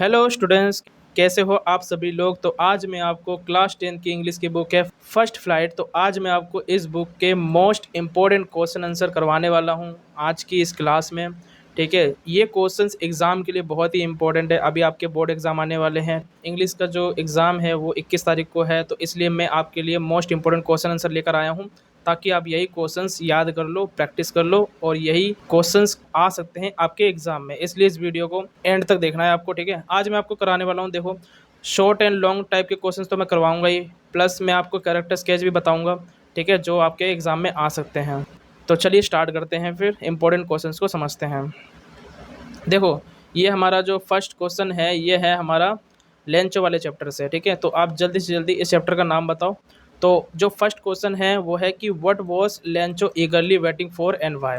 Hello students, कैसे हो आप सभी लोग। तो आज मैं आपको क्लास 10 की इंग्लिश की बुक है फर्स्ट फ्लाइट। तो आज मैं आपको इस बुक के मोस्ट इम्पोर्टेंट क्वेश्चन आंसर करवाने वाला हूं आज की इस क्लास में। ठीक है, ये क्वेश्चंस एग्जाम के लिए बहुत ही इंपॉर्टेंट है। अभी आपके बोर्ड एग्जाम आने वाले हैं। इंग्लिश का जो एग्ज़ाम है वो 21 तारीख को है, तो इसलिए मैं आपके लिए मोस्ट इंपॉर्टेंट क्वेश्चन आंसर लेकर आया हूँ ताकि आप यही क्वेश्चंस याद कर लो, प्रैक्टिस कर लो और यही क्वेश्चंस आ सकते हैं आपके एग्जाम में। इसलिए इस वीडियो को एंड तक देखना है आपको। ठीक है, आज मैं आपको कराने वाला हूँ, देखो, शॉर्ट एंड लॉन्ग टाइप के क्वेश्चंस तो मैं करवाऊंगा ही, प्लस मैं आपको कैरेक्टर स्केच भी बताऊंगा। ठीक है, जो आपके एग्जाम में आ सकते हैं। तो चलिए स्टार्ट करते हैं, फिर इंपॉर्टेंट क्वेश्चंस को समझते हैं। देखो, ये हमारा जो फर्स्ट क्वेश्चन है ये है हमारा लेंचो वाले चैप्टर से। ठीक है, तो आप जल्दी से जल्दी इस चैप्टर का नाम बताओ। तो जो फर्स्ट क्वेश्चन है वो है कि what was Lencho ईगरली waiting for and why.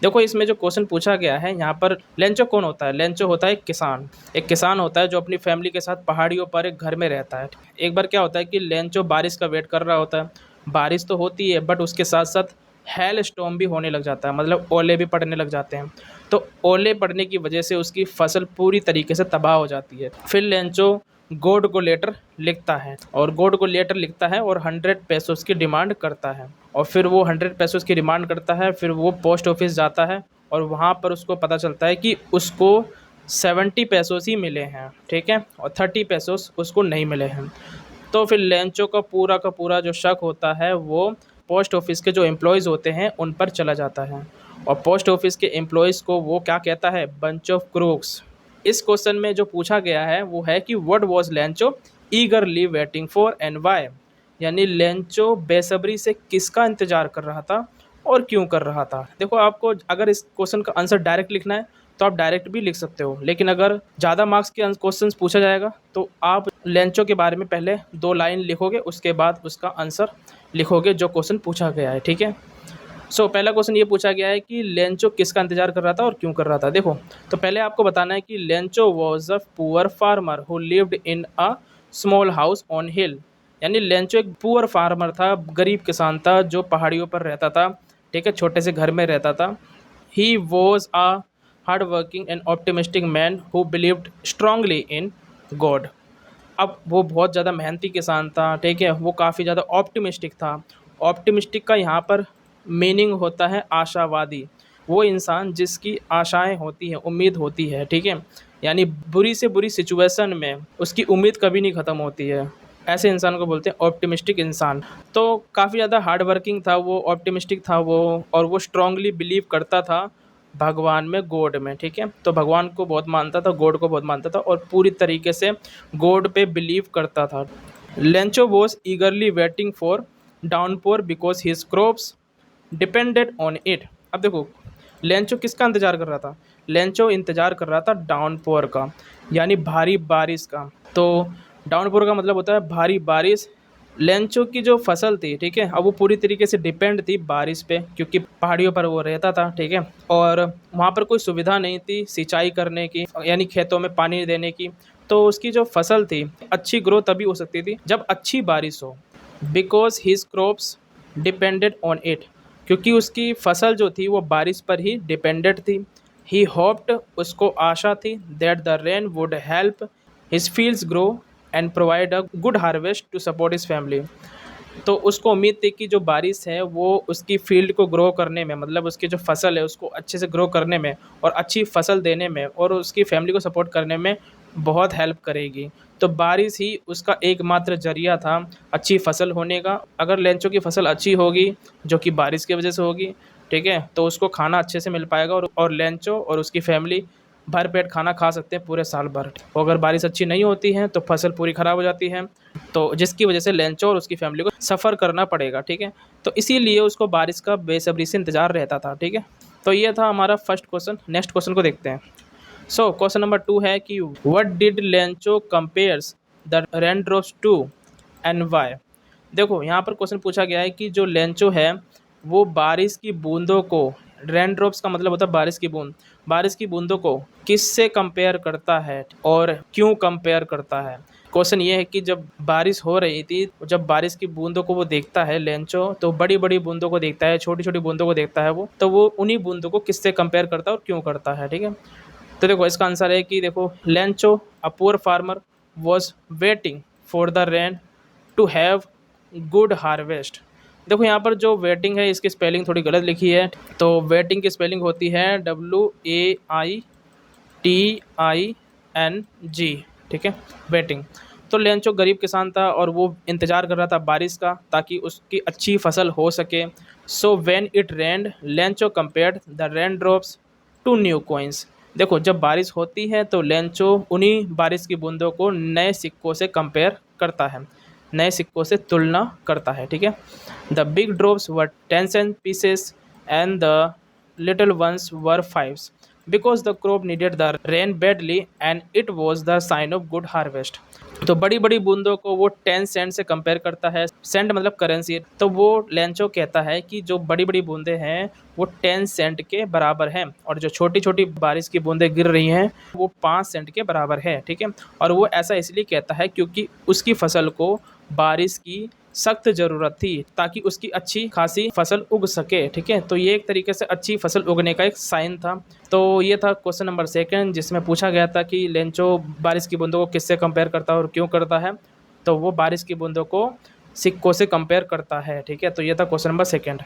देखो, इसमें जो क्वेश्चन पूछा गया है यहाँ पर, लेंचो कौन होता है। लेंचो होता है एक किसान। एक किसान होता है जो अपनी फैमिली के साथ पहाड़ियों पर एक घर में रहता है। एक बार क्या होता है कि लेंचो बारिश का वेट कर रहा होता है। बारिश तो होती है बट उसके साथ साथ हेल स्टॉर्म भी होने लग जाता है, मतलब ओले भी पड़ने लग जाते हैं। तो ओले पड़ने की वजह से उसकी फसल पूरी तरीके से तबाह हो जाती है। फिर लेंचो गॉड को लेटर लिखता है और गॉड को लेटर लिखता है और 100 पेसोस की डिमांड करता है। और फिर वो 100 पेसोस की डिमांड करता है। फिर वो पोस्ट ऑफिस जाता है और वहाँ पर उसको पता चलता है कि उसको 70 पेसोस ही मिले हैं। ठीक है, और 30 पेसोस उसको नहीं मिले हैं। तो फिर लेंचो का पूरा जो शक होता है वो पोस्ट ऑफिस के जो एम्प्लॉयज़ होते हैं उन पर चला जाता है। और पोस्ट ऑफिस के एम्प्लॉयज़ को वो क्या कहता है, बंच ऑफ क्रूक्स। इस क्वेश्चन में जो पूछा गया है वो है कि what was Lencho ईगरली waiting for and why. यानी लेंचो बेसब्री से किसका इंतजार कर रहा था और क्यों कर रहा था। देखो, आपको अगर इस क्वेश्चन का आंसर डायरेक्ट लिखना है तो आप डायरेक्ट भी लिख सकते हो, लेकिन अगर ज़्यादा मार्क्स के क्वेश्चन पूछा जाएगा तो आप लेंचो के बारे में पहले 2 लाइन लिखोगे, उसके बाद उसका आंसर लिखोगे जो क्वेश्चन पूछा गया है। ठीक है, पहला क्वेश्चन ये पूछा गया है कि लेंचो किसका इंतजार कर रहा था और क्यों कर रहा था। देखो, तो पहले आपको बताना है कि Lencho was a poor farmer who lived in a small house on हिल। यानी लेंचो एक पुअर फार्मर था, गरीब किसान था जो पहाड़ियों पर रहता था। ठीक है, छोटे से घर में रहता था। He was a hard working and optimistic man who believed strongly in God. अब वो बहुत ज़्यादा मेहनती किसान था। ठीक है, वो काफ़ी ज़्यादा ऑप्टिमिस्टिक था। ऑप्टिमिस्टिक का यहाँ पर मीनिंग होता है आशावादी। वो इंसान जिसकी आशाएं होती हैं, उम्मीद होती है। ठीक है, यानी बुरी से बुरी सिचुएशन में उसकी उम्मीद कभी नहीं ख़त्म होती है। ऐसे इंसान को बोलते हैं ऑप्टिमिस्टिक इंसान। तो काफ़ी ज़्यादा हार्ड वर्किंग था वो, ऑप्टिमिस्टिक था वो, और वो स्ट्रांगली बिलीव करता था भगवान में, गॉड में। ठीक है, तो भगवान को बहुत मानता था, गॉड को बहुत मानता था और पूरी तरीके से गॉड पे बिलीव करता था। Lencho was ईगरली waiting for downpour because his crops depended on it. अब देखो, लेंचो किसका इंतजार कर रहा था। लेंचो इंतजार कर रहा था डाउनपोर का, यानी भारी बारिश का। तो डाउनपोर का मतलब होता है भारी बारिश। लेंचो की जो फसल थी, ठीक है, अब वो पूरी तरीके से डिपेंड थी बारिश पे, क्योंकि पहाड़ियों पर वो रहता था। ठीक है, और वहाँ पर कोई सुविधा नहीं थी सिंचाई करने की, यानी खेतों में पानी देने की। तो उसकी जो फसल थी, अच्छी ग्रोथ तभी हो सकती थी जब अच्छी बारिश हो। Because his crops depended on it, क्योंकि उसकी फसल जो थी वो बारिश पर ही डिपेंडेड थी। ही होप्ड, उसको आशा थी, that the rain would help his fields grow and provide a good harvest to support his family. तो उसको उम्मीद थी कि जो बारिश है वो उसकी फील्ड को ग्रो करने में, मतलब उसकी जो फसल है उसको अच्छे से ग्रो करने में और अच्छी फसल देने में और उसकी फैमिली को सपोर्ट करने में बहुत हेल्प करेगी। तो बारिश ही उसका एकमात्र जरिया था अच्छी फसल होने का। अगर लेंचो की फसल अच्छी होगी, जो कि बारिश की वजह से होगी, ठीक है, तो उसको खाना अच्छे से मिल पाएगा और लेंचो और उसकी फैमिली भर पेट खाना खा सकते हैं पूरे साल भर। और अगर बारिश अच्छी नहीं होती है तो फसल पूरी ख़राब हो जाती है, तो जिसकी वजह से लेंचो और उसकी फैमिली को सफ़र करना पड़ेगा। ठीक है, तो इसीलिए उसको बारिश का बेसब्री से इंतज़ार रहता था। ठीक है, तो ये था हमारा फर्स्ट क्वेश्चन। नेक्स्ट क्वेश्चन को देखते हैं। क्वेश्चन नंबर 2 है कि what did Lencho compares the raindrops to and why. देखो, यहाँ पर क्वेश्चन पूछा गया है कि जो लेंचो है वो बारिश की बूंदों को, रेनड्रॉप्स का मतलब होता है बारिश की बूंद, बारिश की बूंदों को किससे कंपेयर करता है और क्यों कंपेयर करता है। क्वेश्चन ये है कि जब बारिश हो रही थी, जब बारिश की बूंदों को वो देखता है लेंचो, तो बड़ी बड़ी बूंदों को देखता है, छोटी छोटी बूंदों को देखता है वो, तो वो उन्हीं बूंदों को किससे कंपेयर करता है और क्यों करता है। ठीक है, तो देखो इसका आंसर है कि देखो Lencho a poor farmer was waiting for the rain to have good harvest. देखो यहाँ पर जो वेटिंग है इसकी स्पेलिंग थोड़ी गलत लिखी है। तो वेटिंग की स्पेलिंग होती है WAITING, ठीक है, वेटिंग। तो लेंचो गरीब किसान था और वो इंतज़ार कर रहा था बारिश का ताकि उसकी अच्छी फसल हो सके। So when it rained Lencho compared the rain drops to new coins. देखो जब बारिश होती है तो लेंचो उन्हीं बारिश की बूंदों को नए सिक्कों से कंपेयर करता है, नए सिक्कों से तुलना करता है, ठीक है। The big drops were 10 cent pieces and the little ones were fives because the crop needed the rain badly and it was the sign of good harvest। तो बड़ी बड़ी बूंदों को वो 10 सेंट से कंपेयर करता है। सेंट मतलब करेंसी। तो वो लेंचो कहता है कि जो बड़ी बड़ी बूंदें हैं वो 10 सेंट के बराबर हैं और जो छोटी छोटी बारिश की बूंदें गिर रही हैं वो 5 सेंट के बराबर है, ठीक है। और वो ऐसा इसलिए कहता है क्योंकि उसकी फसल को बारिश की सख्त ज़रूरत थी ताकि उसकी अच्छी खासी फसल उग सके, ठीक है। तो ये एक तरीके से अच्छी फसल उगने का एक साइन था। तो ये था क्वेश्चन नंबर 2 जिसमें पूछा गया था कि लेंचो बारिश की बूंदों को किससे कंपेयर करता है और क्यों करता है। तो वो बारिश की बूंदों को सिक्कों से कंपेयर करता है, ठीक है। तो ये था क्वेश्चन नंबर 2।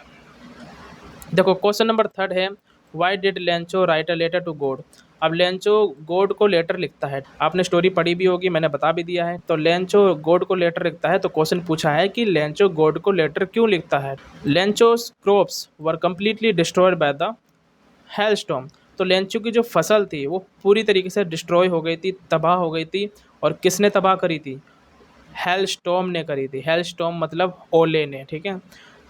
देखो क्वेश्चन नंबर 3 है why did Lencho write a letter to God. अब लेंचो गॉड को लेटर लिखता है। आपने स्टोरी पढ़ी भी होगी, मैंने बता भी दिया है। तो लेंचो गॉड को लेटर लिखता है तो क्वेश्चन पूछा है कि लेंचो गॉड को लेटर क्यों लिखता है। Lencho's crops were completely destroyed by the hailstorm. तो लेंचो की जो फसल थी वो पूरी तरीके से डिस्ट्रॉय हो गई थी, तबाह हो गई थी। और किसने तबाह करी थी? हेलस्टॉर्म ने करी थी। हेलस्टॉर्म मतलब ओले ने, ठीक है।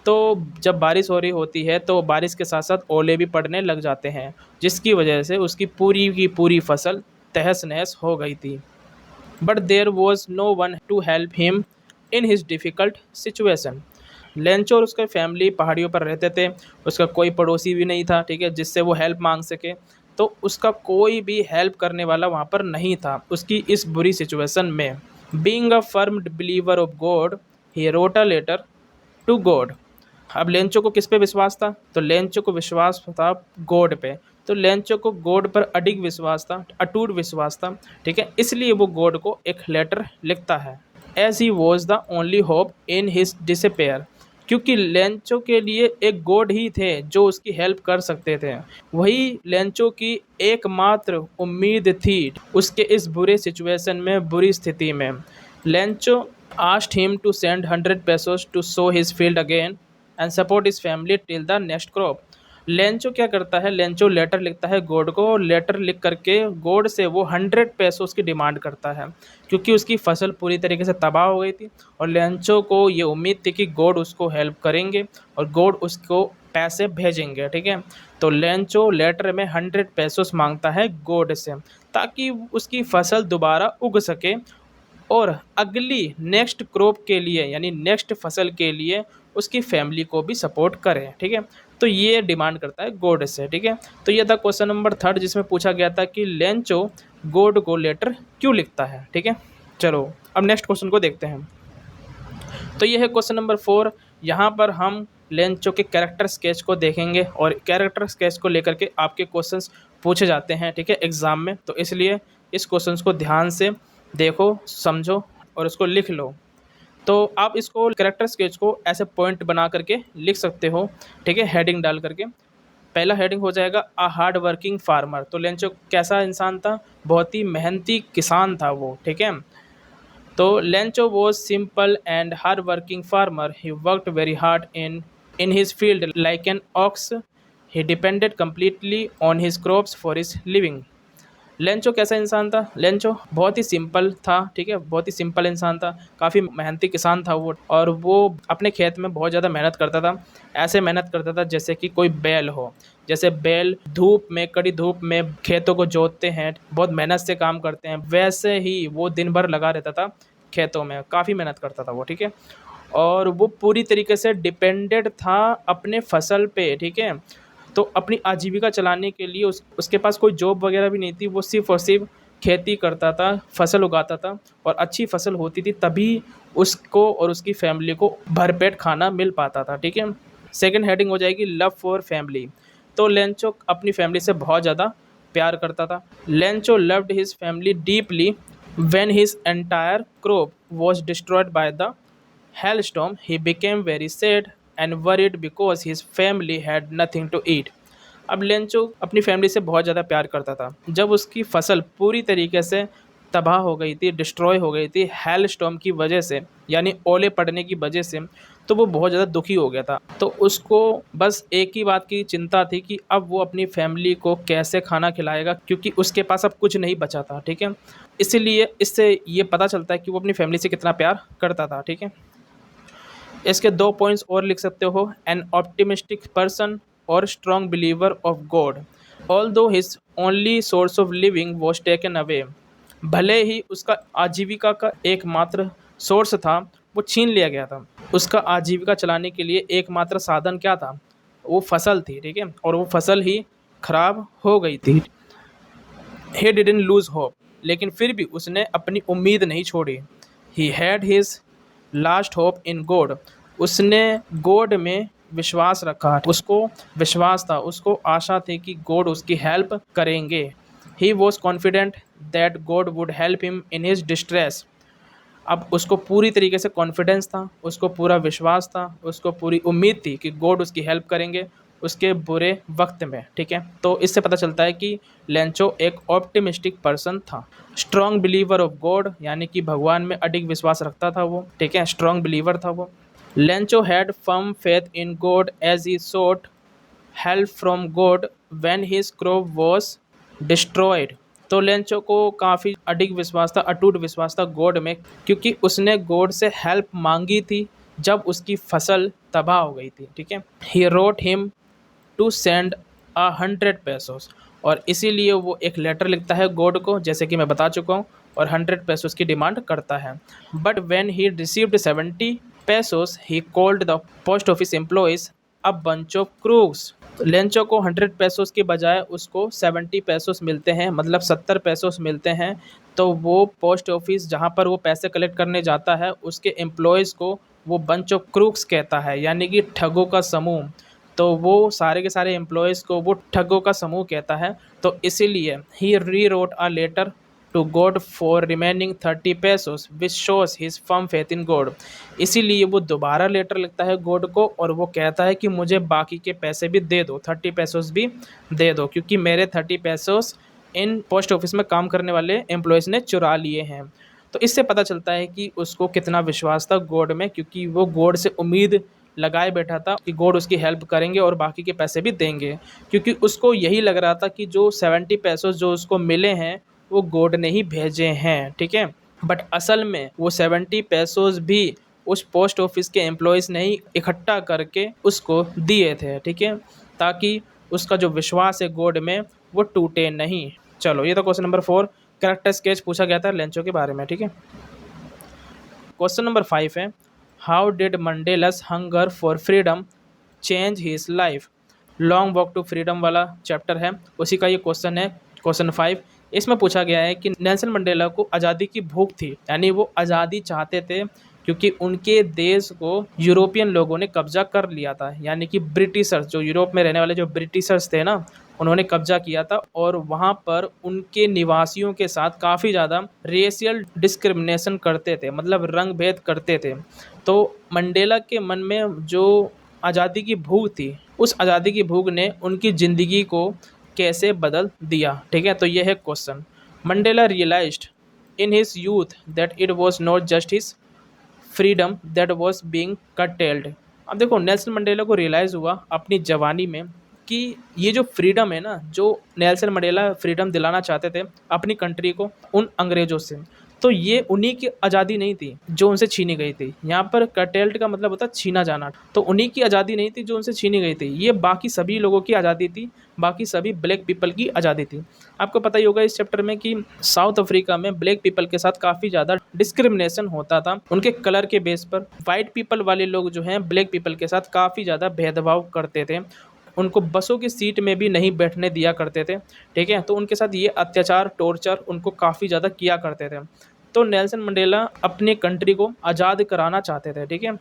तो जब बारिश हो रही होती है तो बारिश के साथ साथ ओले भी पड़ने लग जाते हैं जिसकी वजह से उसकी पूरी की पूरी फसल तहस नहस हो गई थी। But there was no one to help him in his difficult situation. Lencho और उसके फैमिली पहाड़ियों पर रहते थे। उसका कोई पड़ोसी भी नहीं था, ठीक है, जिससे वो हेल्प मांग सके। तो उसका कोई भी हेल्प करने वाला वहाँ पर नहीं था उसकी इस बुरी सिचुएशन में। Being a firm believer of God he wrote a letter to God. अब लेंचो को किस पे विश्वास था? तो लेंचो को विश्वास था गॉड पे। तो लेंचो को गॉड पर अडिग विश्वास था, अटूट विश्वास था, ठीक है। इसलिए वो गॉड को एक लेटर लिखता है। As he was the only hope in his despair. क्योंकि लेंचो के लिए एक गॉड ही थे जो उसकी हेल्प कर सकते थे। वही लेंचो की एकमात्र उम्मीद थी उसके इस बुरे सिचुएशन में, बुरी स्थिति में। Lencho asked him to send 100 pesos to sow his field again and support his family till the next crop। Lencho क्या करता है? लेंचो लेटर लिखता है गॉड को और लेटर लिख करके गॉड से वो 100 पेसोस की डिमांड करता है क्योंकि उसकी फसल पूरी तरीके से तबाह हो गई थी और लेंचो को ये उम्मीद थी कि गॉड उसको हेल्प करेंगे और गॉड उसको पैसे भेजेंगे, ठीक है। तो लेंचो लेटर में 100 पेसोस मांगता है गॉड से ताकि उसकी फसल दोबारा उग सके और अगली नेक्स्ट क्रॉप के लिए यानी नेक्स्ट फसल के लिए उसकी फैमिली को भी सपोर्ट करें, ठीक है। तो ये डिमांड करता है गॉड से, ठीक है। तो ये था क्वेश्चन नंबर 3 जिसमें पूछा गया था कि लेंचो गॉड को लेटर क्यों लिखता है, ठीक है। चलो अब नेक्स्ट क्वेश्चन को देखते हैं। तो ये है क्वेश्चन नंबर 4। यहाँ पर हम लेंचो के कैरेक्टर स्केच को देखेंगे और कैरेक्टर स्केच को लेकर के आपके क्वेश्चंस पूछे जाते हैं, ठीक है, एग्ज़ाम में। तो इसलिए इस क्वेश्चंस को ध्यान से देखो, समझो और उसको लिख लो। तो आप इसको कैरेक्टर स्केच को ऐसे पॉइंट बना करके लिख सकते हो, ठीक है, हेडिंग डाल करके। पहला हेडिंग हो जाएगा अ हार्ड वर्किंग फार्मर। तो लेंचो कैसा इंसान था? बहुत ही मेहनती किसान था वो, ठीक है। तो Lencho was simple and hard working farmer. He worked very hard in his field like an ox. He depended completely on his crops for his living. Lencho कैसा इंसान था? लेंचो बहुत ही सिंपल था, ठीक है, बहुत ही सिंपल इंसान था, काफ़ी मेहनती किसान था वो और वो अपने खेत में बहुत ज़्यादा मेहनत करता था। ऐसे मेहनत करता था जैसे कि कोई बैल हो। जैसे बैल धूप में, कड़ी धूप में खेतों को जोतते हैं, बहुत मेहनत से काम करते हैं, वैसे ही वो दिन भर लगा रहता था खेतों में, काफ़ी मेहनत करता था वो, ठीक है। और वो पूरी तरीके से डिपेंडेड था अपने फसल पे, ठीक है। तो अपनी आजीविका चलाने के लिए उसके पास कोई जॉब वगैरह भी नहीं थी। वो सिर्फ़ और सिर्फ खेती करता था, फसल उगाता था और अच्छी फसल होती थी तभी उसको और उसकी फैमिली को भरपेट खाना मिल पाता था, ठीक है। सेकंड हेडिंग हो जाएगी लव फॉर फैमिली। तो लेंचो अपनी फैमिली से बहुत ज़्यादा प्यार करता था। Lencho loved his family deeply when his entire crop was destroyed by the hailstorm. He became very sad and worried because his family had nothing to eat. अब Lencho अपनी फैमिली से बहुत ज़्यादा प्यार करता था। जब उसकी फसल पूरी तरीके से तबाह हो गई थी, डिस्ट्रॉय हो गई थी हेल स्टॉर्म की वजह से, यानी ओले पड़ने की वजह से, तो वो बहुत ज़्यादा दुखी हो गया था। तो उसको बस एक ही बात की चिंता थी कि अब वो अपनी फैमिली को कैसे खाना खिलाएगा, क्योंकि उसके पास अब कुछ नहीं बचा था। ठीक है, इसीलिए इससे ये पता चलता है कि वो अपनी फैमिली से कितना प्यार करता था। ठीक है, इसके दो पॉइंट्स और लिख सकते हो। एन ऑप्टिमिस्टिक पर्सन और strong believer of God although his only source of living was taken away. भले ही उसका आजीविका का एकमात्र सोर्स था वो छीन लिया गया था। उसका आजीविका चलाने के लिए एकमात्र साधन क्या था? वो फसल थी। ठीक है, और वो फसल ही खराब हो गई थी। he didn't lose hope, लेकिन फिर भी उसने अपनी उम्मीद नहीं छोड़ी। he had his last hope in God, उसने गॉड में विश्वास रखा। उसको विश्वास था, उसको आशा थी कि गॉड उसकी हेल्प करेंगे। he was confident that God would help him in his distress, अब उसको पूरी तरीके से कॉन्फिडेंस था, उसको पूरा विश्वास था, उसको पूरी उम्मीद थी कि गॉड उसकी हेल्प करेंगे उसके बुरे वक्त में। ठीक है, तो इससे पता चलता है कि लेंचो एक ऑप्टिमिस्टिक पर्सन था। स्ट्रॉन्ग बिलीवर ऑफ गॉड, यानी कि भगवान में अडिग विश्वास रखता था वो। ठीक है, स्ट्रॉन्ग बिलीवर था वो। Lencho had firm faith in God as he sought help from God when his crop was destroyed. तो लेंचो को काफ़ी अडिग विश्वास था, अटूट विश्वास था गॉड में, क्योंकि उसने गॉड से हेल्प मांगी थी जब उसकी फसल तबाह हो गई थी। ठीक है, he wrote him to send 100 pesos, और इसीलिए वो एक लेटर लिखता है गॉड को, जैसे कि मैं बता चुका हूँ, और 100 पेसोस की डिमांड करता है। But when he received 70 pesos he called the post office employees a bunch of crooks. Lencho को 100 पेसोस के बजाय उसको 70 पेसोस मिलते हैं, मतलब 70 पेसोस मिलते हैं। तो वो पोस्ट ऑफिस जहाँ पर वो पैसे कलेक्ट करने जाता है, उसके एम्प्लॉयज़ को वो बंच ऑफ क्रूक्स कहता है, यानी कि ठगों का समूह। तो वो सारे के सारे एम्प्लॉयज़ को वो ठगों का समूह कहता है। तो इसीलिए he rewrote a letter to God for remaining 30 pesos which shows his firm faith in God. इसीलिए वो दोबारा लेटर लिखता है गॉड को, और वो कहता है कि मुझे बाकी के पैसे भी दे दो, 30 पेसोस भी दे दो, क्योंकि मेरे 30 पेसोस इन पोस्ट ऑफिस में काम करने वाले एम्प्लॉयज़ ने चुरा लिए हैं। तो इससे पता चलता है कि उसको कितना विश्वास था गॉड में, क्योंकि वो गॉड से उम्मीद लगाए बैठा था कि गॉड उसकी हेल्प करेंगे और बाकी के पैसे भी देंगे, क्योंकि उसको यही लग रहा था कि जो 70 पेसोस जो उसको मिले हैं वो गॉड ने ही भेजे हैं। ठीक है, बट असल में वो 70 पेसोस भी उस पोस्ट ऑफिस के एम्प्लॉयज़ ने ही इकट्ठा करके उसको दिए थे। ठीक है, ताकि उसका जो विश्वास है गॉड में वो टूटे नहीं। चलो, ये तो क्वेश्चन नंबर 4 कैरेक्टर स्केच पूछा गया था लेंचो के बारे में। ठीक है, क्वेश्चन नंबर 5 है how did Mandela's hunger for freedom change his life. Long walk to freedom वाला चैप्टर है, उसी का ये क्वेश्चन है, क्वेश्चन 5। इसमें पूछा गया है कि नेल्सन मंडेला को आज़ादी की भूख थी, यानी वो आज़ादी चाहते थे, क्योंकि उनके देश को यूरोपियन लोगों ने कब्जा कर लिया था, यानी कि ब्रिटिशर्स, जो यूरोप में रहने वाले जो ब्रिटिशर्स थे ना, उन्होंने कब्जा किया था, और वहाँ पर उनके निवासियों के साथ काफ़ी ज़्यादा रेशियल डिस्क्रिमिनेशन करते थे, मतलब रंग भेद करते थे। तो मंडेला के मन में जो आज़ादी की भूख थी, उस आज़ादी की भूख ने उनकी ज़िंदगी को कैसे बदल दिया। ठीक है, तो ये है question. Mandela realised in his youth that it was not just his freedom that was being curtailed। अब देखो, नेल्सन मंडेला को रियलाइज़ हुआ अपनी जवानी में कि ये जो फ्रीडम है ना, जो नेल्सन मंडेला फ्रीडम दिलाना चाहते थे अपनी कंट्री को उन अंग्रेज़ों से, तो ये उन्हीं की आज़ादी नहीं थी जो उनसे छीनी गई थी। यहाँ पर curtailed का मतलब होता है छीना जाना, तो उन्हीं की आज़ादी नहीं थी जो उनसे छीनी गई थी, ये बाकी सभी लोगों की आज़ादी थी, बाकी सभी ब्लैक पीपल की आज़ादी थी। आपको पता ही होगा इस चैप्टर में कि साउथ अफ्रीका में ब्लैक पीपल के साथ काफ़ी ज़्यादा डिस्क्रिमिनेशन होता था उनके कलर के बेस पर। वाइट पीपल वाले लोग जो हैं ब्लैक पीपल के साथ काफ़ी ज़्यादा भेदभाव करते थे, उनको बसों की सीट में भी नहीं बैठने दिया करते थे। ठीक है, तो उनके साथ ये अत्याचार, टॉर्चर उनको काफ़ी ज़्यादा किया करते थे। तो नेल्सन मंडेला अपनी कंट्री को आज़ाद कराना चाहते थे। ठीक है,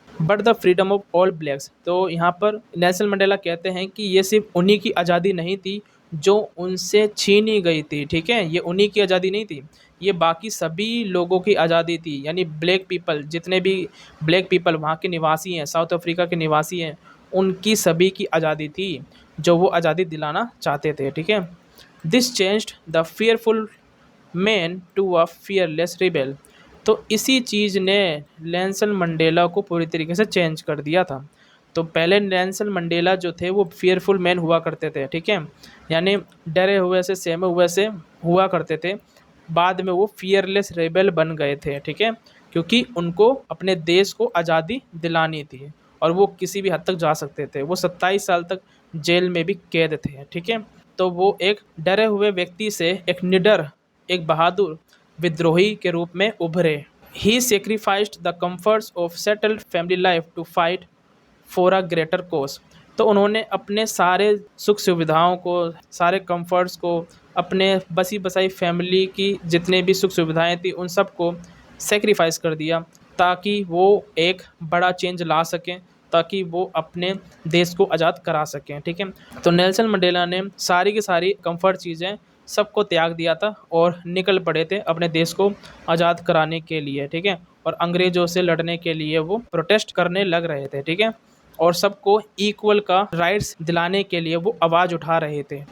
but the freedom of all blacks, तो यहाँ पर नेल्सन मंडेला कहते हैं कि ये सिर्फ उन्हीं की आज़ादी नहीं थी जो उनसे छीनी गई थी, ठीक है। ये उन्हीं की आज़ादी नहीं थी, ये बाकी सभी लोगों की आज़ादी थी, यानी ब्लैक पीपल, जितने भी ब्लैक पीपल वहाँ के निवासी हैं, साउथ अफ्रीका के निवासी हैं, उनकी सभी की आज़ादी थी, जो वो आज़ादी दिलाना चाहते थे, ठीक है। This changed the fearful man to a fearless rebel. तो इसी चीज़ ने नेल्सन मंडेला को पूरी तरीके से चेंज कर दिया था। तो पहले नेल्सन मंडेला जो थे वो फियरफुल मैन हुआ करते थे, ठीक है, यानी डरे हुए से सहमे हुए से हुआ करते थे। बाद में वो फियरलेस रेबेल बन गए थे, ठीक है, क्योंकि उनको अपने देश को आज़ादी दिलानी थी और वो किसी भी हद तक जा सकते थे। वो 27 साल तक जेल में भी कैद थे, ठीक है। तो वो एक डरे हुए व्यक्ति से एक निडर, एक बहादुर विद्रोही के रूप में उभरे। He sacrificed the comforts of settled family life to fight for a greater cause. तो उन्होंने अपने सारे सुख सुविधाओं को, सारे कंफर्ट्स को, अपने बसी बसाई फैमिली की जितने भी सुख सुविधाएं थी उन सब को सेक्रीफाइस कर दिया, ताकि वो एक बड़ा चेंज ला सकें, ताकि वो अपने देश को आज़ाद करा सकें, ठीक है। तो नेल्सन मंडेला ने सारी की सारी कंफर्ट चीज़ें सबको त्याग दिया था और निकल पड़े थे अपने देश को आज़ाद कराने के लिए, ठीक है। और अंग्रेज़ों से लड़ने के लिए वो प्रोटेस्ट करने लग रहे थे, ठीक है, और सबको इक्वल का राइट्स दिलाने के लिए वो आवाज़ उठा रहे थे।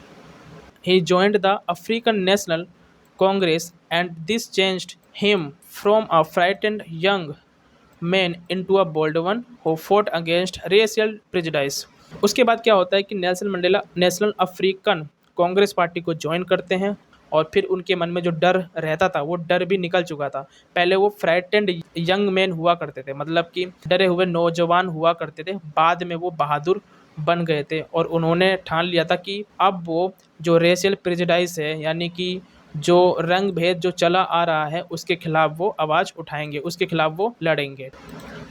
He joined the African National Congress and this changed him from a frightened young man into a bold one who fought against racial prejudice. उसके बाद क्या होता है कि Nelson Mandela National African Congress party को ज्वाइन करते हैं और फिर उनके मन में जो डर रहता था वो डर भी निकल चुका था। पहले वो फ्राइटेंड यंग मैन हुआ करते थे, मतलब कि डरे हुए नौजवान हुआ करते थे, बाद में वो बहादुर बन गए थे और उन्होंने ठान लिया था कि अब वो जो रेशियल प्रेजुडिस है, यानी कि जो रंग भेद जो चला आ रहा है उसके खिलाफ वो आवाज़ उठाएंगे, उसके खिलाफ वो लड़ेंगे।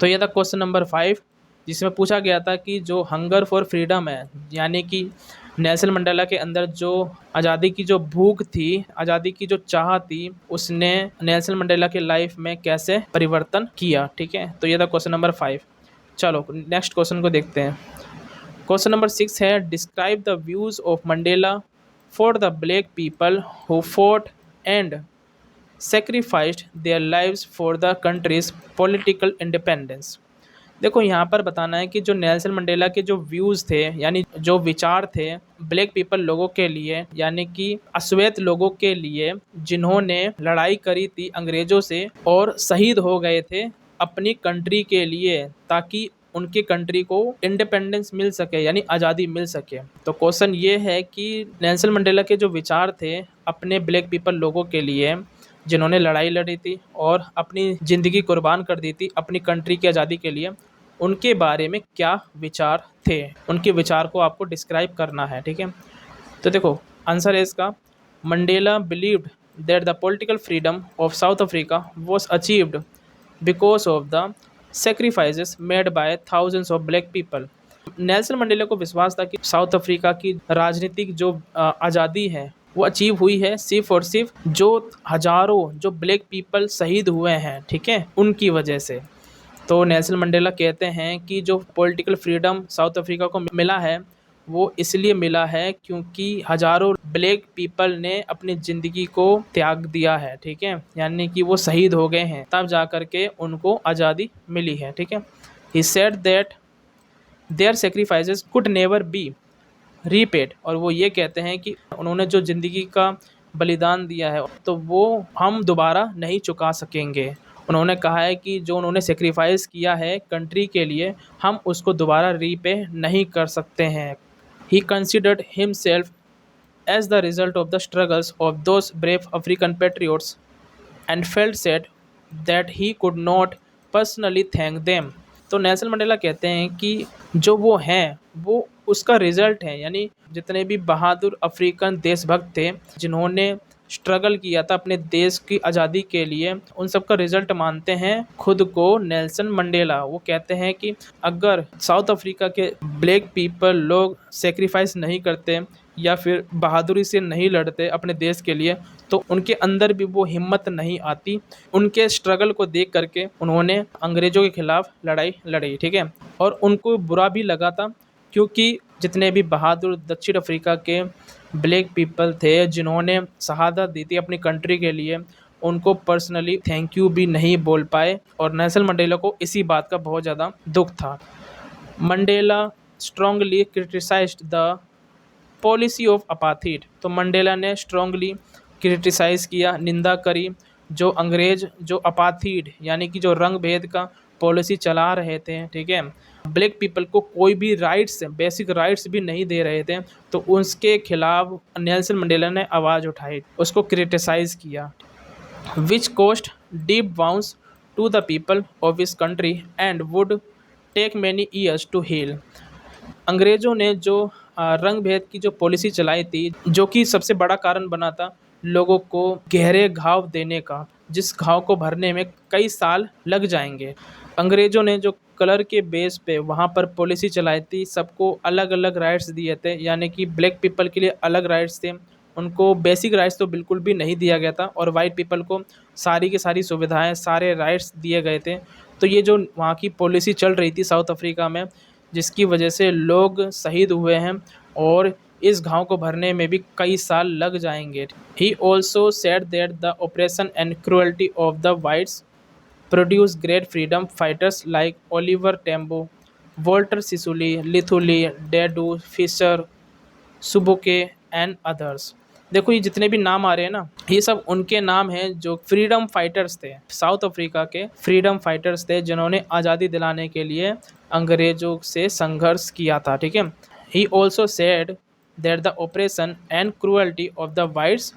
तो ये था क्वेश्चन नंबर 5, जिसमें पूछा गया था कि जो हंगर फॉर फ्रीडम है, यानी कि नेल्सन मंडेला के अंदर जो आज़ादी की जो भूख थी, आज़ादी की जो चाह थी, उसने नेल्सन मंडेला के लाइफ में कैसे परिवर्तन किया, ठीक है। तो ये था क्वेश्चन नंबर 5। चलो नेक्स्ट क्वेश्चन को देखते हैं। क्वेश्चन नंबर 6 है, describe the views of Mandela for the black people who fought and sacrificed their lives for the countries political independence. देखो यहाँ पर बताना है कि जो नेल्सन मंडेला के जो व्यूज़ थे, यानी जो विचार थे ब्लैक पीपल लोगों के लिए, यानी कि अश्वेत लोगों के लिए, जिन्होंने लड़ाई करी थी अंग्रेज़ों से और शहीद हो गए थे अपनी कंट्री के लिए, ताकि उनकी कंट्री को इंडिपेंडेंस मिल सके, यानी आज़ादी मिल सके। तो क्वेश्चन ये है कि नेल्सन मंडेला के जो विचार थे अपने ब्लैक पीपल लोगों के लिए, जिन्होंने लड़ाई लड़ी थी और अपनी ज़िंदगी कुर्बान कर दी थी अपनी कंट्री की आज़ादी के लिए, उनके बारे में क्या विचार थे, उनके विचार को आपको डिस्क्राइब करना है, ठीक है। तो देखो आंसर है इसका, Mandela believed that the political freedom of South Africa was achieved because of the sacrifices made by thousands of black people. Nelson Mandela को विश्वास था कि साउथ अफ्रीका की राजनीतिक जो आज़ादी है वो अचीव हुई है सिर्फ और सिर्फ जो हजारों जो ब्लैक पीपल शहीद हुए हैं, ठीक है, उनकी वजह से। तो नेल्सन मंडेला कहते हैं कि जो पॉलिटिकल फ्रीडम साउथ अफ्रीका को मिला है वो इसलिए मिला है क्योंकि हजारों ब्लैक पीपल ने अपनी ज़िंदगी को त्याग दिया है, ठीक है, यानी कि वो शहीद हो गए हैं, तब जा कर के उनको आज़ादी मिली है, ठीक है। He said that their sacrifices could never be repaid, और वो ये कहते हैं कि उन्होंने जो ज़िंदगी का बलिदान दिया है तो वो हम दोबारा नहीं चुका सकेंगे। उन्होंने कहा है कि जो उन्होंने सेक्रीफाइस किया है कंट्री के लिए, हम उसको दोबारा रीपे नहीं कर सकते हैं। He considered himself as the result of the struggles of those brave African patriots and felt sad that he could not personally thank them. तो नेल्सन मंडेला कहते हैं कि जो वो हैं वो उसका रिजल्ट है, यानी जितने भी बहादुर अफ्रीकन देशभक्त थे जिन्होंने स्ट्रगल किया था अपने देश की आज़ादी के लिए, उन सब का रिजल्ट मानते हैं खुद को नेल्सन मंडेला। वो कहते हैं कि अगर साउथ अफ्रीका के ब्लैक पीपल लोग सेक्रीफाइस नहीं करते या फिर बहादुरी से नहीं लड़ते अपने देश के लिए, तो उनके अंदर भी वो हिम्मत नहीं आती। उनके स्ट्रगल को देख करके उन्होंने अंग्रेज़ों के खिलाफ लड़ाई लड़ी, ठीक है, और उनको बुरा भी लगा था क्योंकि जितने भी बहादुर दक्षिण अफ्रीका के ब्लैक पीपल थे जिन्होंने शहादत दी थी अपनी कंट्री के लिए, उनको पर्सनली थैंक यू भी नहीं बोल पाए और नेल्सन मंडेला को इसी बात का बहुत ज़्यादा दुख था। Mandela strongly criticised the policy of apartheid. तो मंडेला ने स्ट्रांगली क्रिटिसाइज किया, निंदा करी जो अंग्रेज जो अपार्थाइड यानी कि जो रंग भेद का पॉलिसी चला रहे थे, ठीक है, ब्लैक पीपल को कोई भी राइट्स, बेसिक राइट्स भी नहीं दे रहे थे, तो उसके खिलाफ नेल्सन मंडेला ने आवाज़ उठाई, उसको क्रिटिसाइज किया। Which cost deep wounds to the people of his country and would take many years to heal. अंग्रेज़ों ने जो रंग भेद की जो पॉलिसी चलाई थी, जो कि सबसे बड़ा कारण बना था लोगों को गहरे घाव देने का, जिस घाव को भरने में कई साल लग जाएंगे। अंग्रेज़ों ने जो कलर के बेस पे वहाँ पर पॉलिसी चलाई थी, सबको अलग अलग राइट्स दिए थे, यानी कि ब्लैक पीपल के लिए अलग राइट्स थे, उनको बेसिक राइट्स तो बिल्कुल भी नहीं दिया गया था और वाइट पीपल को सारी की सारी सुविधाएं, सारे राइट्स दिए गए थे। तो ये जो वहाँ की पॉलिसी चल रही थी साउथ अफ्रीका में, जिसकी वजह से लोग शहीद हुए हैं और इस घाव को भरने में भी कई साल लग जाएंगे। He also said that the oppression and cruelty of the whites produce great freedom fighters like Oliver Tambo, Walter Sisulu, Luthuli, Dadoo, Fischer, Sobukwe and others. देखो ये जितने भी नाम आ रहे हैं ना, ये सब उनके नाम हैं जो फ्रीडम फाइटर्स थे, साउथ अफ्रीका के फ्रीडम फाइटर्स थे जिन्होंने आज़ादी दिलाने के लिए अंग्रेज़ों से संघर्ष किया था, ठीक है। He also said that the oppression and cruelty of the whites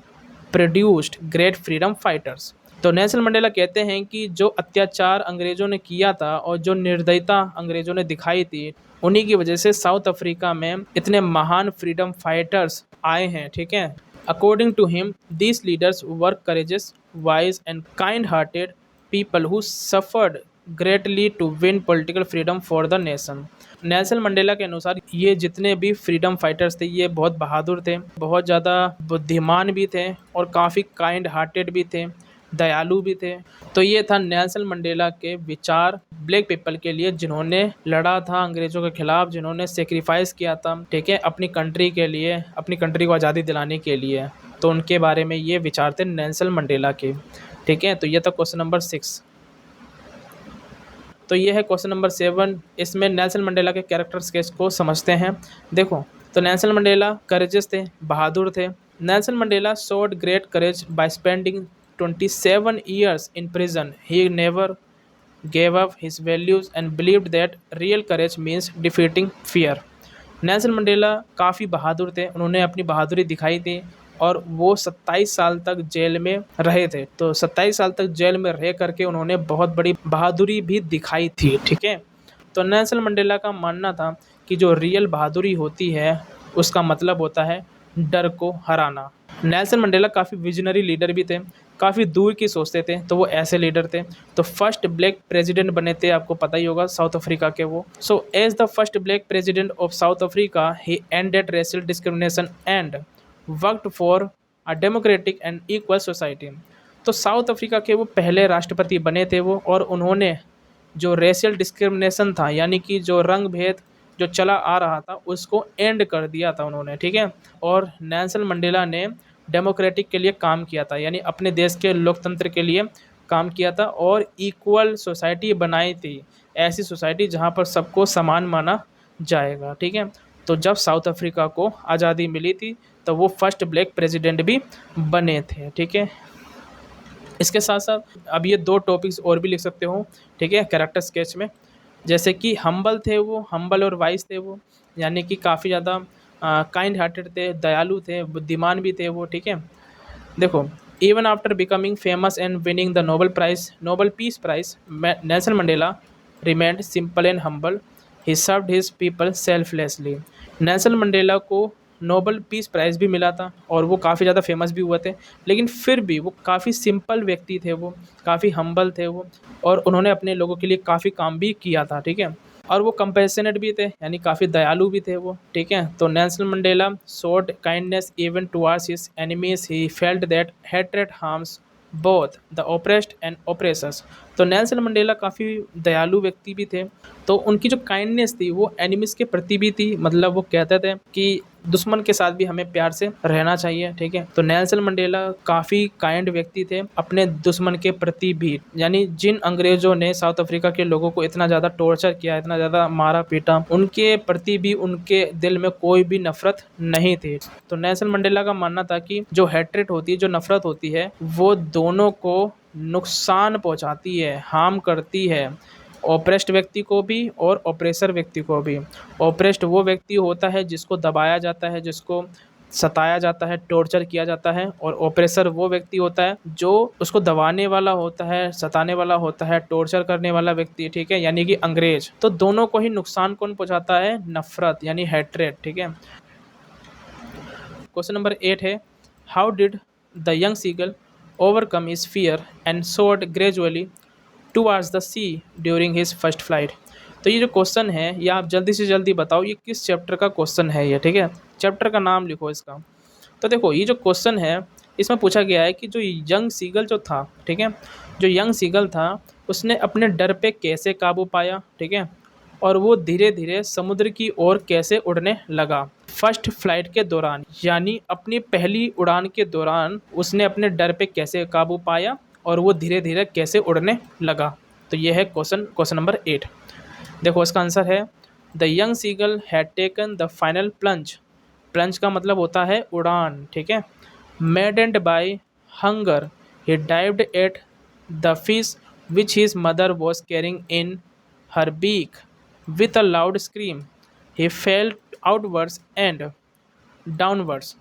produced great freedom fighters. तो नेल्सन मंडेला कहते हैं कि जो अत्याचार अंग्रेज़ों ने किया था और जो निर्दयता अंग्रेज़ों ने दिखाई थी, उन्हीं की वजह से साउथ अफ्रीका में इतने महान फ्रीडम फाइटर्स आए हैं, ठीक है। According to him these leaders were courageous, wise and kind hearted people who suffered greatly to win political freedom for the nation. Nelson Mandela के अनुसार ये जितने भी फ्रीडम फाइटर्स थे, ये बहुत बहादुर थे, बहुत ज़्यादा बुद्धिमान भी थे और काफ़ी काइंड हार्टेड भी थे, दयालु भी थे। तो ये था नेल्सन मंडेला के विचार ब्लैक पीपल के लिए, जिन्होंने लड़ा था अंग्रेज़ों के खिलाफ, जिन्होंने सेक्रीफाइस किया था, ठीक है, अपनी कंट्री के लिए, अपनी कंट्री को आज़ादी दिलाने के लिए। तो उनके बारे में ये विचार थे नेल्सन मंडेला के, ठीक है। तो ये था क्वेश्चन नंबर 6। तो ये है क्वेश्चन नंबर 7। इसमें नेल्सन मंडेला के कैरेक्टर स्केच को समझते हैं। देखो, तो नेल्सन मंडेला करेजियस थे, बहादुर थे। Nelson Mandela showed great courage by spending 27 years in prison. He never gave up his values and believed that real courage means defeating fear. Nelson मंडेला काफ़ी बहादुर थे, उन्होंने अपनी बहादुरी दिखाई थी और वो 27 साल तक जेल में रहे थे। तो 27 साल तक जेल में रह करके उन्होंने बहुत बड़ी बहादुरी भी दिखाई थी, ठीक है। तो नेल्सन मंडेला का मानना था कि जो रियल बहादुरी होती है उसका मतलब होता है डर को हराना। नेल्सन मंडेला काफ़ी विजनरी लीडर भी थे, काफ़ी दूर की सोचते थे, तो वो ऐसे लीडर थे। तो फर्स्ट ब्लैक प्रेसिडेंट बने थे, आपको पता ही होगा, साउथ अफ्रीका के वो। So as the first black president of South Africa he ended racial discrimination and worked for a democratic and equal society. तो साउथ अफ्रीका के वो पहले राष्ट्रपति बने थे वो, और उन्होंने जो रेशियल डिस्क्रिमिनेशन था, यानी कि जो रंग भेद जो चला आ रहा था, उसको एंड कर दिया था उन्होंने, ठीक है। और नेल्सन मंडेला ने डेमोक्रेटिक के लिए काम किया था, यानी अपने देश के लोकतंत्र के लिए काम किया था और इक्वल सोसाइटी बनाई थी, ऐसी सोसाइटी जहाँ पर सबको समान माना जाएगा, ठीक है। तो जब साउथ अफ्रीका को आज़ादी मिली थी तो वो फर्स्ट ब्लैक प्रेसिडेंट भी बने थे, ठीक है। इसके साथ साथ अब ये 2 टॉपिक्स और भी लिख सकते हो, ठीक है, कैरेक्टर स्केच में। जैसे कि हम्बल थे वो, हम्बल और वाइस थे वो, यानी कि काफ़ी ज़्यादा काइंड हार्टेड थे, दयालु थे, बुद्धिमान भी थे वो, ठीक है। देखो, even after becoming famous and winning the Nobel Peace Prize, Nelson Mandela remained simple and humble. He served his people selflessly. Nelson Mandela को नोबल पीस प्राइज़ भी मिला था और वो काफ़ी ज़्यादा फेमस भी हुए थे, लेकिन फिर भी वो काफ़ी सिंपल व्यक्ति थे, वो काफ़ी हम्बल थे वो, और उन्होंने अपने लोगों के लिए काफ़ी काम भी किया था, ठीक है। और वो कंपैशनेट भी थे, यानी काफ़ी दयालु भी थे वो, ठीक है। तो Nelson Mandela showed kindness even towards his enemies. He felt that hatred harms both the oppressed and oppressors. तो नेल्सन मंडेला काफ़ी दयालु व्यक्ति भी थे, तो उनकी जो काइंडनेस थी वो एनिमीज़ के प्रति भी थी। मतलब वो कहते थे कि दुश्मन के साथ भी हमें प्यार से रहना चाहिए, ठीक है। तो नेल्सन मंडेला काफ़ी काइंड व्यक्ति थे अपने दुश्मन के प्रति भी, यानी जिन अंग्रेजों ने साउथ अफ्रीका के लोगों को इतना ज़्यादा टॉर्चर किया, इतना ज़्यादा मारा पीटा, उनके प्रति भी उनके दिल में कोई भी नफरत नहीं थी। तो नेल्सन मंडेला का मानना था कि जो हेट्रेट होती है, जो नफरत होती है, वो दोनों को नुकसान पहुंचाती है, हार्म करती है, ऑप्रेस्ड व्यक्ति को भी और ऑप्रेसर व्यक्ति को भी। ऑप्रेस्ड वो व्यक्ति होता है जिसको दबाया जाता है, जिसको सताया जाता है, टॉर्चर किया जाता है, और ऑप्रेसर वो व्यक्ति होता है जो उसको दबाने वाला होता है, सताने वाला होता है, टॉर्चर करने वाला व्यक्ति, ठीक है, यानी कि अंग्रेज। तो दोनों को ही नुकसान कौन पहुंचाता है? नफरत, यानी हेट्रेट, ठीक है। क्वेश्चन नंबर 8 है, how did the young seagull overcome his fear and soared gradually towards the sea during his first flight. तो ये जो क्वेश्चन है, ये आप जल्दी से जल्दी बताओ ये किस चैप्टर का क्वेश्चन है ये, ठीक है। चैप्टर का नाम लिखो इसका। तो देखो ये जो क्वेश्चन है, इसमें पूछा गया है कि जो यंग सीगल जो था, ठीक है, जो यंग सीगल था उसने अपने डर पे कैसे काबू पाया, ठीक है, और वो धीरे धीरे समुद्र की ओर कैसे उड़ने लगा फर्स्ट फ्लाइट के दौरान, यानी अपनी पहली उड़ान के दौरान उसने अपने डर पे कैसे काबू पाया और वो धीरे धीरे कैसे उड़ने लगा। तो ये है क्वेश्चन नंबर 8। देखो इसका आंसर है, the young seagull had taken the final plunge. Plunge का मतलब होता है उड़ान, ठीक है। Maddened by hunger he dived at the fish which his mother was carrying in her beak with a loud scream he fell outwards and downwards.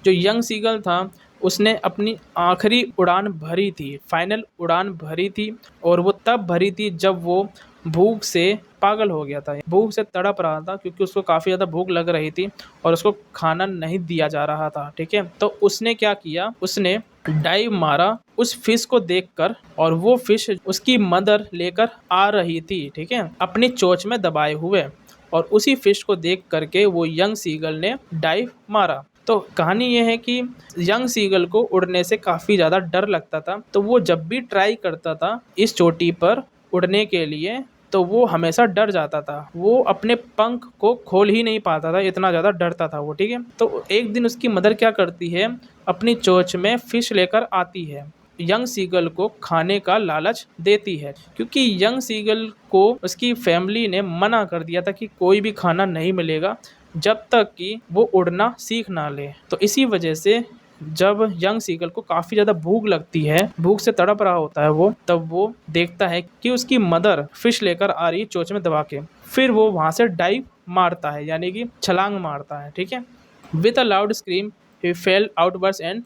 जो young seagull था उसने अपनी आखिरी उड़ान भरी थी, फाइनल उड़ान भरी थी, और वो तब भरी थी जब वो भूख से पागल हो गया था, भूख से तड़प रहा था, क्योंकि उसको काफ़ी ज़्यादा भूख लग रही थी और उसको खाना नहीं दिया जा रहा था, ठीक है। तो उसने क्या किया, उसने डाइव मारा उस फिश को देखकर, और वो फिश उसकी मदर लेकर आ रही थी, ठीक है, अपनी चोंच में दबाए हुए, और उसी फिश को देख करके वो यंग सीगल ने डाइव मारा। तो कहानी ये है कि यंग सीगल को उड़ने से काफ़ी ज़्यादा डर लगता था, तो वो जब भी ट्राई करता था इस चोटी पर उड़ने के लिए, तो वो हमेशा डर जाता था, वो अपने पंख को खोल ही नहीं पाता था, इतना ज़्यादा डरता था वो, ठीक है। तो एक दिन उसकी मदर क्या करती है, अपनी चोंच में फिश लेकर आती है, यंग सीगल को खाने का लालच देती है, क्योंकि यंग सीगल को उसकी फैमिली ने मना कर दिया था कि कोई भी खाना नहीं मिलेगा जब तक कि वो उड़ना सीख ना ले। तो इसी वजह से जब यंग सीगल को काफ़ी ज़्यादा भूख लगती है, भूख से तड़प रहा होता है वो, तब वो देखता है कि उसकी मदर फिश लेकर आ रही चोंच में दबा के, फिर वो वहाँ से डाइव मारता है, यानी कि छलांग मारता है, ठीक है। With a loud scream he fell outwards and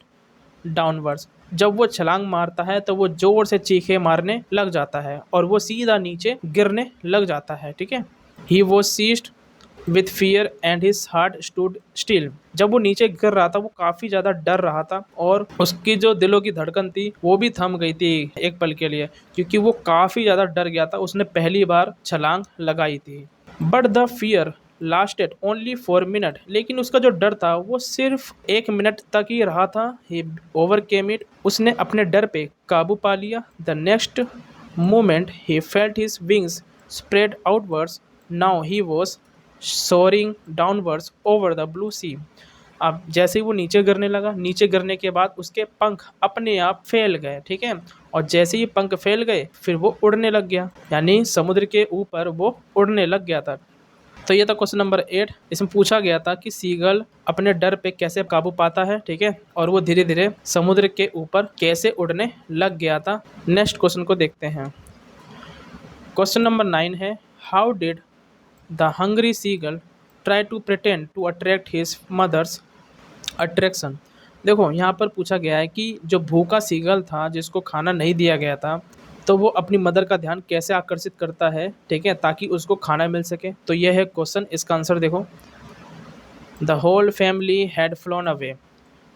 downwards. जब वो छलांग मारता है तो वो जोर से चीखे मारने लग जाता है और वो सीधा नीचे गिरने लग जाता है, ठीक है। He was seized with fear and his heart stood still. जब वो नीचे गिर रहा था वो काफ़ी ज़्यादा डर रहा था और उसकी जो दिलों की धड़कन थी वो भी थम गई थी एक पल के लिए, क्योंकि वो काफ़ी ज़्यादा डर गया था, उसने पहली बार छलांग लगाई थी। But the fear lasted only 4 minute. लेकिन उसका जो डर था वो सिर्फ 1 मिनट तक ही रहा था। He overcame it. उसने अपने डर पे काबू पा लिया। The next moment he felt his wings spread outwards. Now he was soaring downwards over the blue sea. अब जैसे ही वो नीचे गिरने लगा, नीचे गिरने के बाद उसके पंख अपने आप फैल गए, ठीक है। और जैसे ही पंख फैल गए फिर वो उड़ने लग गया, यानी समुद्र के ऊपर वो उड़ने लग गया था। तो ये था क्वेश्चन नंबर 8। इसमें पूछा गया था कि सीगल अपने डर पे कैसे काबू पाता है, ठीक है, और वो धीरे धीरे समुद्र के ऊपर कैसे उड़ने लग गया था। नेक्स्ट क्वेश्चन को देखते हैं। क्वेश्चन नंबर 9 है, how did the hungry seagull try to pretend to attract his mother's attraction. देखो यहाँ पर पूछा गया है कि जो भूखा सीगल था जिसको खाना नहीं दिया गया था, तो वो अपनी मदर का ध्यान कैसे आकर्षित करता है, ठीक है, ताकि उसको खाना मिल सके। तो यह है क्वेश्चन। इसका आंसर देखो, the whole family had flown away.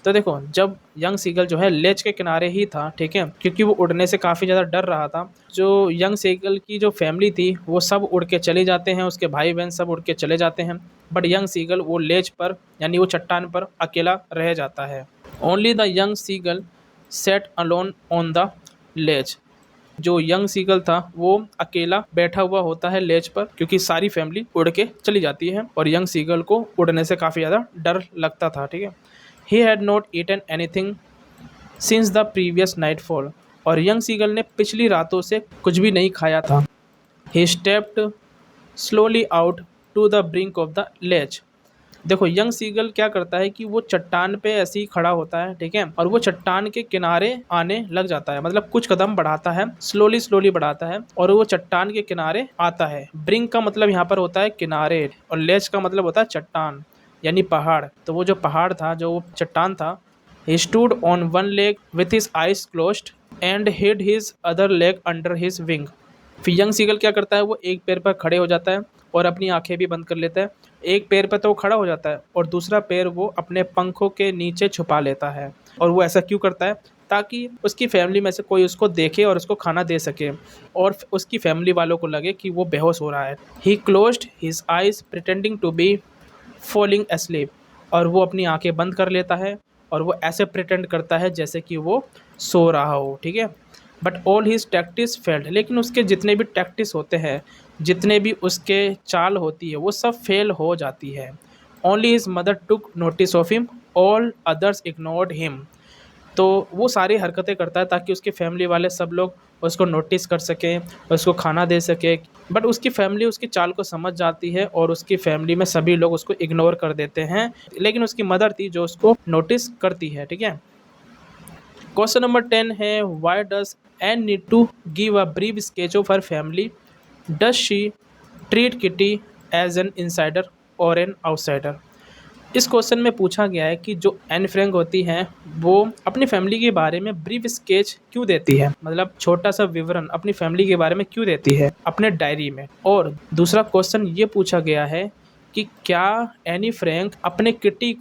तो देखो जब यंग सीगल जो है लेज के किनारे ही था, ठीक है, क्योंकि वो उड़ने से काफ़ी ज़्यादा डर रहा था। जो यंग सीगल की जो फैमिली थी वो सब उड़ के चले जाते हैं, उसके भाई बहन सब उड़ के चले जाते हैं, बट यंग सीगल वो लेज पर यानी वो चट्टान पर अकेला रह जाता है। Only the young seagull sat alone on the ledge. जो यंग सीगल था वो अकेला बैठा हुआ होता है लेज पर, क्योंकि सारी फैमिली उड़ के चली जाती है और यंग सीगल को उड़ने से काफ़ी ज़्यादा डर लगता था। ठीक है। He had not eaten anything since the previous night fall, और यंग सीगल ने पिछली रातों से कुछ भी नहीं खाया था। He stepped slowly out to the brink of the ledge. देखो यंग सीगल क्या करता है कि वो चट्टान पे ऐसे ही खड़ा होता है, ठीक है, और वो चट्टान के किनारे आने लग जाता है, मतलब कुछ कदम बढ़ाता है, स्लोली स्लोली बढ़ाता है और वो चट्टान के किनारे आता है। ब्रिंक का मतलब यहाँ पर होता है किनारे, और लेज का मतलब होता है चट्टान यानी पहाड़। तो वो जो पहाड़ था, जो वो चट्टान था, he stood on one leg with his eyes closed and hid his other leg under his wing। फिर यंग सीगल क्या करता है, वो एक पैर पर खड़े हो जाता है और अपनी आंखें भी बंद कर लेता है। एक पैर पर तो वो खड़ा हो जाता है और दूसरा पैर वो अपने पंखों के नीचे छुपा लेता है। और वो ऐसा क्यों करता है? ताकि उसकी फैमिली में से कोई उसको देखे और उसको खाना दे सके और उसकी फैमिली वालों को लगे कि वो बेहोश हो रहा है। He closed his eyes pretending to be falling asleep, और वो अपनी आंखें बंद कर लेता है और वो ऐसे प्रिटेंड करता है जैसे कि वो सो रहा हो। ठीक है। But all his tactics failed, लेकिन उसके जितने भी टैक्टिस होते हैं, जितने भी उसके चाल होती है, वो सब फेल हो जाती है। Only his mother took notice of him, all others ignored him. तो वो सारी हरकतें करता है ताकि उसके फैमिली वाले सब लोग उसको नोटिस कर सकें, उसको खाना दे सके। बट उसकी फैमिली उसकी चाल को समझ जाती है और उसकी फैमिली में सभी लोग उसको इग्नोर कर देते हैं, लेकिन उसकी मदर थी जो उसको नोटिस करती है। ठीक है। क्वेश्चन नंबर 10 है, why does Anne need to give a brief sketch of her family? Does she treat Kitty as an insider or an outsider? इस क्वेश्चन में पूछा गया है कि जो एन फ्रैंक होती हैं वो अपनी फैमिली के बारे में ब्रीफ स्केच क्यों देती है, मतलब छोटा सा विवरण अपनी फैमिली के बारे में क्यों देती है अपने डायरी में। और दूसरा क्वेश्चन ये पूछा गया है कि क्या एनी फ्रैंक अपने किटी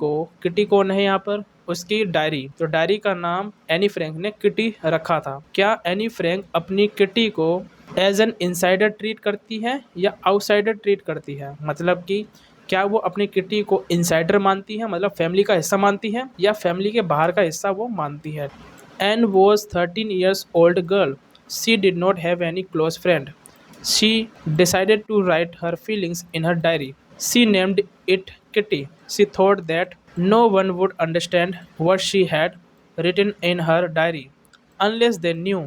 कौन है यहाँ पर? उसकी डायरी, तो डायरी का नाम एनी फ्रैंक ने किटी रखा था। क्या एनी फ्रैंक अपनी किटी को एज एन इनसाइडर ट्रीट करती है या आउटसाइडर ट्रीट करती है? मतलब कि क्या वो अपनी किटी को इनसाइडर मानती है, मतलब फैमिली का हिस्सा मानती है, या फैमिली के बाहर का हिस्सा वो मानती है? Anne was 13 years old girl. She did not have any close friend. She decided to write her feelings in her diary. She named it Kitty. She thought that no one would understand what she had written in her diary unless they knew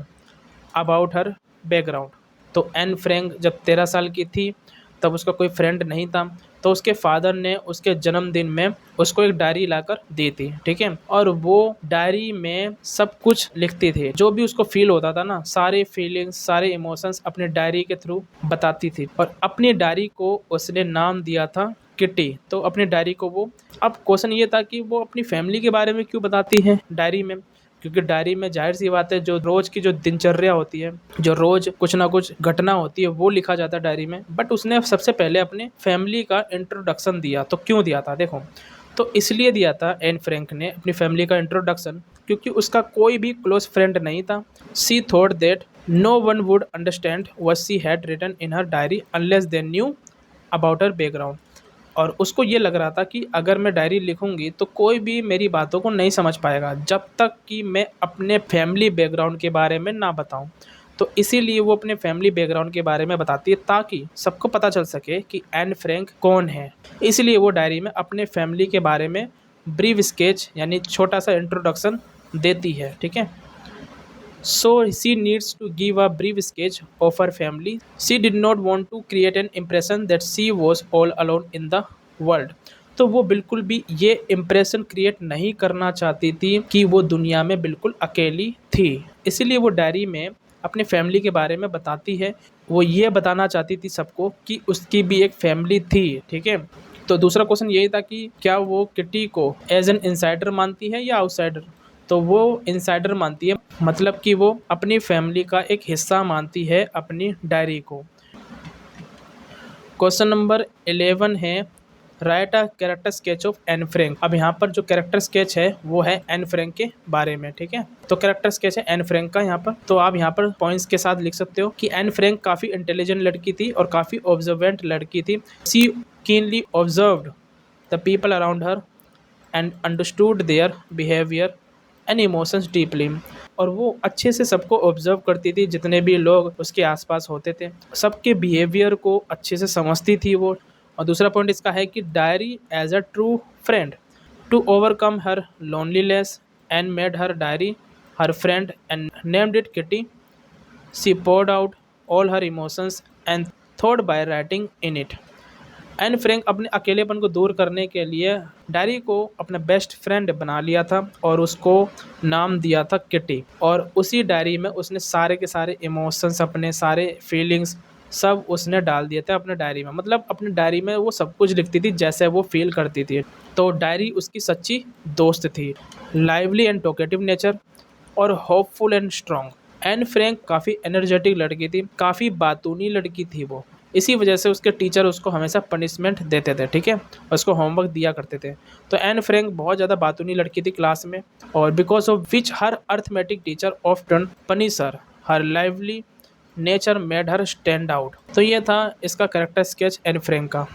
about her background. तो Anne Frank जब 13 साल की थी तब उसका कोई friend नहीं था, तो उसके फादर ने उसके जन्मदिन में उसको एक डायरी लाकर दी थी। ठीक है। और वो डायरी में सब कुछ लिखती थी, जो भी उसको फील होता था ना, सारे फीलिंग्स सारे इमोशंस अपने डायरी के थ्रू बताती थी। और अपनी डायरी को उसने नाम दिया था किटी। तो अपनी डायरी को वो, अब क्वेश्चन ये था कि वो अपनी फैमिली के बारे में क्यों बताती है डायरी में? क्योंकि डायरी में जाहिर सी बात है जो रोज की जो दिनचर्या होती है, जो रोज कुछ ना कुछ घटना होती है, वो लिखा जाता है डायरी में। बट उसने सबसे पहले अपने फैमिली का इंट्रोडक्शन दिया। तो क्यों दिया था? देखो, तो इसलिए दिया था एन फ्रैंक ने अपनी फैमिली का इंट्रोडक्शन क्योंकि उसका कोई भी क्लोज फ्रेंड नहीं था। She thought that no one would understand what she had written in her diary unless they knew about her background. और उसको ये लग रहा था कि अगर मैं डायरी लिखूंगी तो कोई भी मेरी बातों को नहीं समझ पाएगा जब तक कि मैं अपने फैमिली बैकग्राउंड के बारे में ना बताऊं। तो इसीलिए वो अपने फैमिली बैकग्राउंड के बारे में बताती है ताकि सबको पता चल सके कि एन फ्रैंक कौन है। इसलिए वो डायरी में अपने फैमिली के बारे में ब्रीफ स्केच यानी छोटा सा इंट्रोडक्शन देती है। ठीक है। So she needs to give a brief sketch of her family. She did not want to create an impression that she was all alone in the world. तो वो बिल्कुल भी ये इम्प्रेशन क्रिएट नहीं करना चाहती थी कि वो दुनिया में बिल्कुल अकेली थी। इसीलिए वो डायरी में अपने फैमिली के बारे में बताती है। वो ये बताना चाहती थी सबको कि उसकी भी एक फैमिली थी। ठीक है। तो दूसरा क्वेश्चन यही था कि क्या वो किटी को एज एन इनसाइडर मानती है या आउटसाइडर? तो वो इनसाइडर मानती है, मतलब कि वो अपनी फैमिली का एक हिस्सा मानती है अपनी डायरी को। क्वेश्चन नंबर 11 है, right a character sketch of Anne Frank. अब यहाँ पर जो कैरेक्टर स्केच है वो है एन फ्रैंक के बारे में। ठीक है। तो कैरेक्टर स्केच है एन फ्रैंक का यहाँ पर। तो आप यहाँ पर पॉइंट्स के साथ लिख सकते हो कि एन फ्रैंक काफ़ी इंटेलिजेंट लड़की थी और काफ़ी ऑब्जर्वेंट लड़की थी। She keenly observed the people around her and understood their behaviour and emotions deeply. और वो अच्छे से सबको ऑब्जर्व करती थी, जितने भी लोग उसके आसपास होते थे सबके बिहेवियर को अच्छे से समझती थी वो। और दूसरा पॉइंट इसका है कि diary as a true friend to overcome her loneliness and made her diary her friend and named it Kitty. She poured out all her emotions and thought by writing in it। Anne Frank अपने अकेलेपन को दूर करने के लिए diary को अपना best friend बना लिया था और उसको नाम दिया था किटी। और उसी डायरी में उसने सारे के सारे इमोशंस, अपने सारे फीलिंग्स सब उसने डाल दिए थे अपने डायरी में। मतलब अपने डायरी में वो सब कुछ लिखती थी जैसे वो फील करती थी। तो डायरी उसकी सच्ची दोस्त थी। लाइवली एंड टॉकेटिव नेचर और hopeful and strong. Anne Frank काफ़ी एनर्जेटिक लड़की थी, काफ़ी बातूनी लड़की थी वो। इसी वजह से उसके टीचर उसको हमेशा पनिशमेंट देते थे, ठीक है, उसको होमवर्क दिया करते थे। तो एन फ्रैंक बहुत ज़्यादा बातूनी लड़की थी क्लास में, और because of which her arithmetic teacher often punish her lively nature made her stand out. तो ये था इसका कैरेक्टर स्केच एन फ्रैंक का।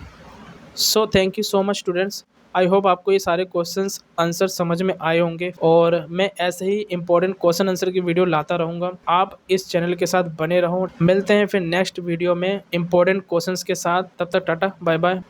So thank you so much students. I hope आपको ये सारे क्वेश्चंस आंसर समझ में आए होंगे, और मैं ऐसे ही इंपॉर्टेंट क्वेश्चन आंसर की वीडियो लाता रहूँगा। आप इस चैनल के साथ बने रहो। मिलते हैं फिर नेक्स्ट वीडियो में इंपॉर्टेंट क्वेश्चंस के साथ। तब तक टाटा बाय बाय।